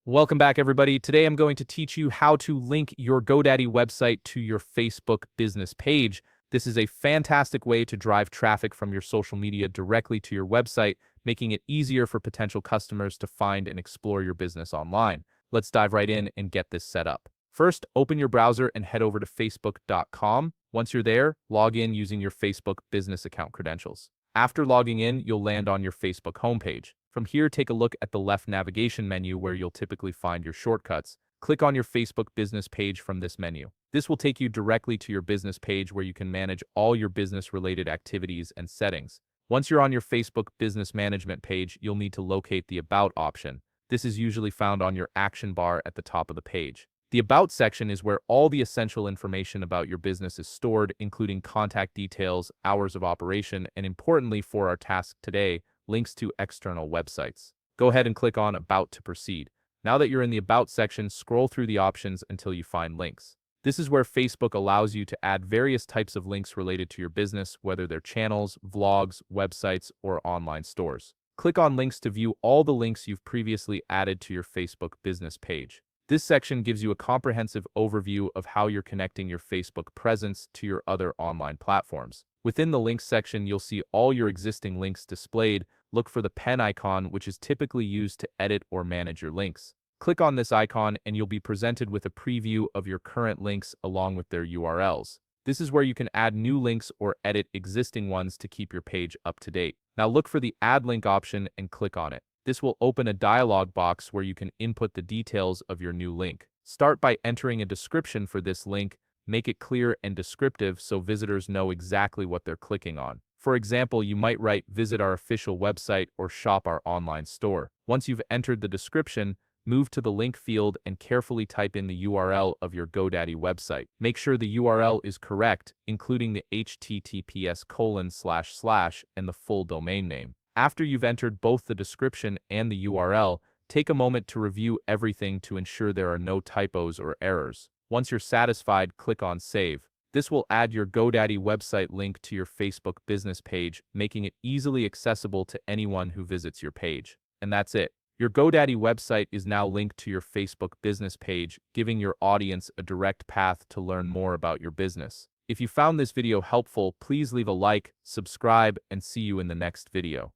Welcome back, everybody. Today I'm going to teach you how to link your GoDaddy website to your Facebook business page. This is a fantastic way to drive traffic from your social media directly to your website, making it easier for potential customers to find and explore your business online. Let's dive right in and get this set up. First, open your browser and head over to facebook.com. Once you're there, log in using your Facebook business account credentials. After logging in, you'll land on your Facebook homepage. From here, take a look at the left navigation menu where you'll typically find your shortcuts. Click on your Facebook business page from this menu. This will take you directly to your business page where you can manage all your business-related activities and settings. Once you're on your Facebook business management page, you'll need to locate the About option. This is usually found on your action bar at the top of the page. The About section is where all the essential information about your business is stored, including contact details, hours of operation, and importantly for our task today, links to external websites. Go ahead and click on About to proceed. Now that you're in the About section, scroll through the options until you find links. This is where Facebook allows you to add various types of links related to your business, whether they're channels, vlogs, websites, or online stores. Click on Links to view all the links you've previously added to your Facebook business page. This section gives you a comprehensive overview of how you're connecting your Facebook presence to your other online platforms. Within the Links section, you'll see all your existing links displayed. Look for the pen icon, which is typically used to edit or manage your links. Click on this icon and you'll be presented with a preview of your current links along with their URLs. This is where you can add new links or edit existing ones to keep your page up to date. Now look for the Add Link option and click on it. This will open a dialog box where you can input the details of your new link. Start by entering a description for this link. Make it clear and descriptive so visitors know exactly what they're clicking on. For example, you might write, "Visit our official website" or "Shop our online store." Once you've entered the description, move to the link field and carefully type in the URL of your GoDaddy website. Make sure the URL is correct, including the https:// and the full domain name. After you've entered both the description and the URL, take a moment to review everything to ensure there are no typos or errors. Once you're satisfied, click on Save. This will add your GoDaddy website link to your Facebook business page, making it easily accessible to anyone who visits your page. And that's it. Your GoDaddy website is now linked to your Facebook business page, giving your audience a direct path to learn more about your business. If you found this video helpful, please leave a like, subscribe, and see you in the next video.